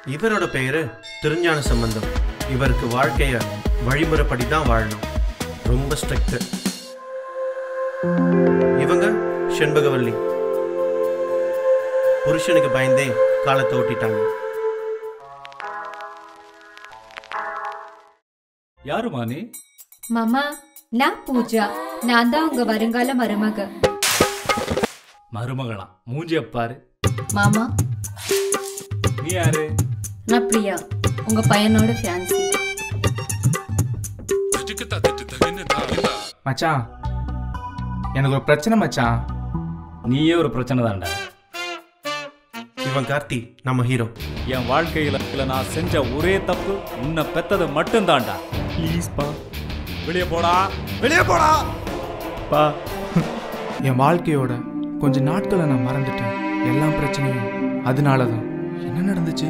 இவரோட பெயரு திருஞான சம்பந்தம். இவருக்கு வாழ்க்கைய வழிமுறைப்படி தான் வாழணும். ரொம்ப ஸ்ட்ரிக்ட். இவங்க செண்பகவல்லி. புருஷனுக்கு பயந்தே காலத்தை ஓட்டிட்டாங்க. யாருமா நீ? மாமா, நான் பூஜா. நான் தான் உங்க வருங்கால மருமக. மருமகளா? மூஞ்சிய பாரு. மாமா, நீ யாரு? நான் பிரியா, உங்க பையனோட ஃபியான்சி. மச்சான், எனக்கு ஒரு பிரச்சனை மச்சான். நீயே ஒரு பிரச்சனை தான்டா. இவன் கார்த்தி, நம்ம ஹீரோ. என் வாழ்க்கையில நான் செஞ்ச ஒரே தப்பு உன்னை பெத்தது மட்டும்தான்டா. ப்ளீஸ் பா, வெளியே போடா, வெளியே போடா பா. என் வாழ்க்கையோட கொஞ்ச நாட்களை நான் மறந்துட்டேன். எல்லாம் பிரச்சனையும் அதனால தான். என்ன நடந்துச்சு?